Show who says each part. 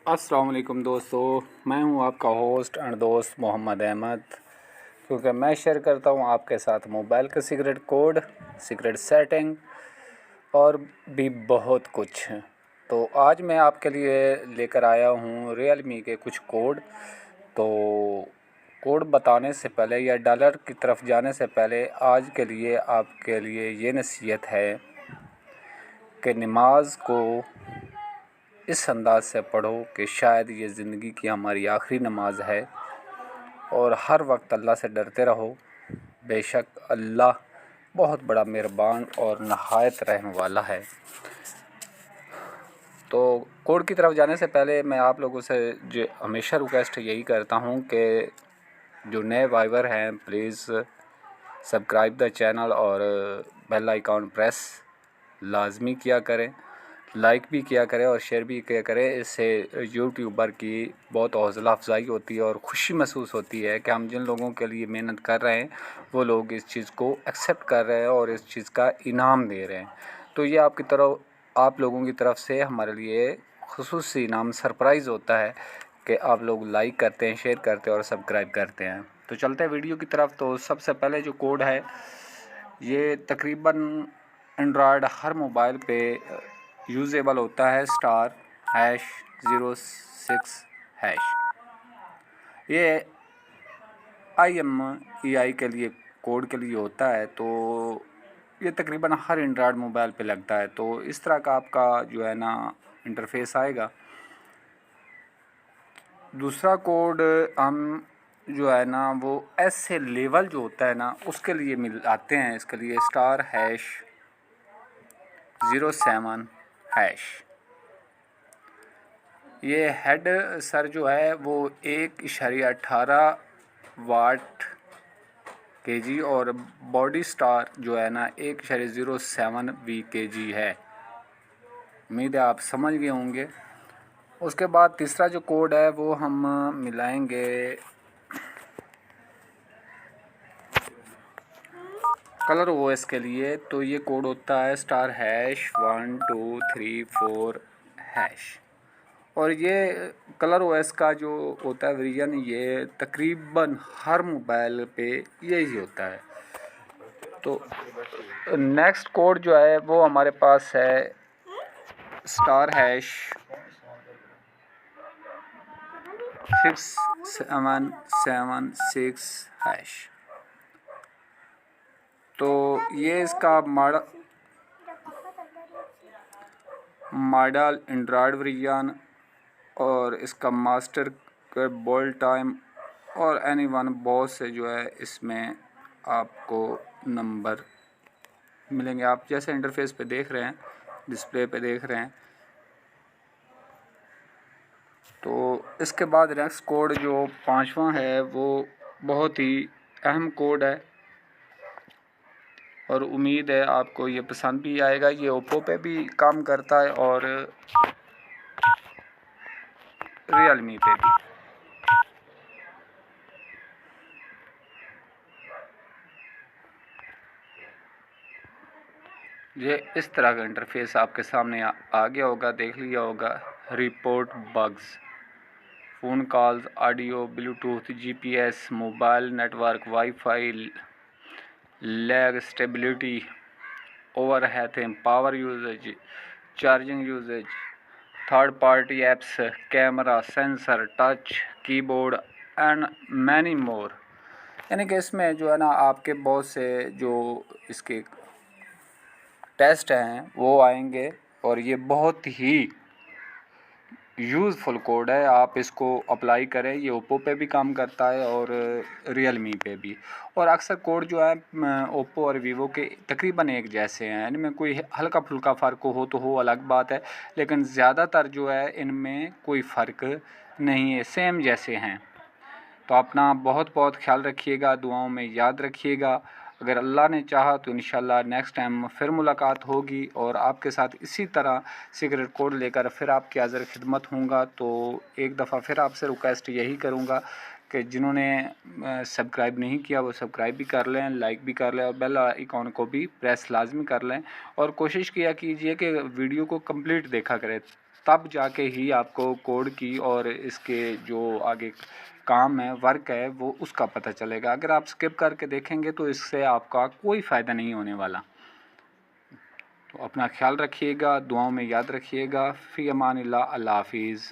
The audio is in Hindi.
Speaker 1: अस्सलाम वालेकुम दोस्तों, मैं हूं आपका होस्ट एंड दोस्त मोहम्मद अहमद। क्योंकि मैं शेयर करता हूं आपके साथ मोबाइल का सीक्रेट कोड, सीक्रेट सेटिंग और भी बहुत कुछ। तो आज मैं आपके लिए लेकर आया हूं रियलमी के कुछ कोड। तो कोड बताने से पहले या डॉलर की तरफ जाने से पहले आज के लिए आपके लिए ये नसीहत है कि नमाज को इस अंदाज़ से पढ़ो कि शायद ये ज़िंदगी की हमारी आखिरी नमाज है। और हर वक्त अल्लाह से डरते रहो, बेशक अल्लाह बहुत बड़ा मेहरबान और नहायत रहम वाला है। तो कोड की तरफ जाने से पहले मैं आप लोगों से जो हमेशा रिक्वेस्ट यही करता हूँ कि जो नए वाइवर हैं प्लीज़ सब्सक्राइब द चैनल और बेल आइकॉन प्रेस लाजमी किया करें, लाइक भी किया करें और शेयर भी किया करें। इससे यूट्यूबर की बहुत हौसला अफजाई होती है और ख़ुशी महसूस होती है कि हम जिन लोगों के लिए मेहनत कर रहे हैं वो लोग इस चीज़ को एक्सेप्ट कर रहे हैं और इस चीज़ का इनाम दे रहे हैं। तो ये आप लोगों की तरफ से हमारे लिए ख़ुसूसी इनाम सरप्राइज़ होता है कि आप लोग लाइक करते हैं, शेयर करते हैं और सब्सक्राइब करते हैं। तो चलते हैं वीडियो की तरफ। तो सबसे पहले जो कोड है ये तकरीबन एंड्रॉयड हर मोबाइल पे यूज़ेबल होता है, *#06#। ये IMEI के लिए कोड के लिए होता है। तो ये तकरीबन हर एंड्रॉयड मोबाइल पे लगता है। तो इस तरह का आपका जो है ना इंटरफेस आएगा। दूसरा कोड हम जो है ना वो ऐसे लेवल जो होता है ना उसके लिए मिल आते हैं। इसके लिए *#07#। ये हेड सर जो है वो 1.18 वाट kg और बॉडी स्टार जो है ना 1.07 VKG है। उम्मीद है आप समझ गए होंगे। उसके बाद तीसरा जो कोड है वो हम मिलाएंगे कलर OS के लिए। तो ये कोड होता है *1234#। और ये कलर OS का जो होता है वर्जन, ये तकरीबन हर मोबाइल पे यही होता है। तो नेक्स्ट कोड जो है वो हमारे पास है *6776#। तो ये इसका मॉडल एंड्रॉयड वर्जन और इसका मास्टर का बोल्ड टाइम और एनीवन बहुत से जो है इसमें आपको नंबर मिलेंगे। आप जैसे इंटरफेस पे देख रहे हैं, डिस्प्ले पे देख रहे हैं। तो इसके बाद नेक्स्ट कोड जो पांचवा है वो बहुत ही अहम कोड है और उम्मीद है आपको ये पसंद भी आएगा। ये ओप्पो पे भी काम करता है और रियलमी पे भी। ये इस तरह का इंटरफेस आपके सामने आ गया होगा, देख लिया होगा। Report bugs, phone calls, audio, bluetooth, GPS, mobile network, wifi, lag, stability, overheating, power usage, charging usage, third party apps, camera, sensor, touch, keyboard and many more. यानी कि इसमें जो है ना आपके बहुत से जो इसके टेस्ट हैं वो आएंगे और ये बहुत ही यूज़फुल कोड है। आप इसको अप्लाई करें। ये ओप्पो पे भी काम करता है और रियलमी पे भी। और अक्सर कोड जो है ओप्पो और वीवो के तकरीबन एक जैसे हैं। इनमें कोई हल्का फुल्का फ़र्क हो तो हो अलग बात है, लेकिन ज़्यादातर जो है इनमें कोई फ़र्क नहीं है, सेम जैसे हैं। तो अपना बहुत बहुत ख्याल रखिएगा, दुआओं में याद रखिएगा। अगर अल्लाह ने चाहा तो इंशाल्लाह नेक्स्ट टाइम फिर मुलाकात होगी और आपके साथ इसी तरह सीक्रेट कोड लेकर फिर आपकी हाज़िर खिदमत होऊंगा। तो एक दफ़ा फिर आपसे रिक्वेस्ट यही करूंगा कि जिन्होंने सब्सक्राइब नहीं किया वो सब्सक्राइब भी कर लें, लाइक भी कर लें और बेल आइकॉन को भी प्रेस लाजमी कर लें। और कोशिश किया कीजिए कि वीडियो को कंप्लीट देखा करें तब जाके ही आपको कोड की और इसके जो आगे काम है, वर्क है, वो उसका पता चलेगा। अगर आप स्किप करके देखेंगे तो इससे आपका कोई फ़ायदा नहीं होने वाला। तो अपना ख्याल रखिएगा, दुआओं में याद रखिएगा। फ़ी अमानिल्लाह, अल्लाह हाफ़िज़।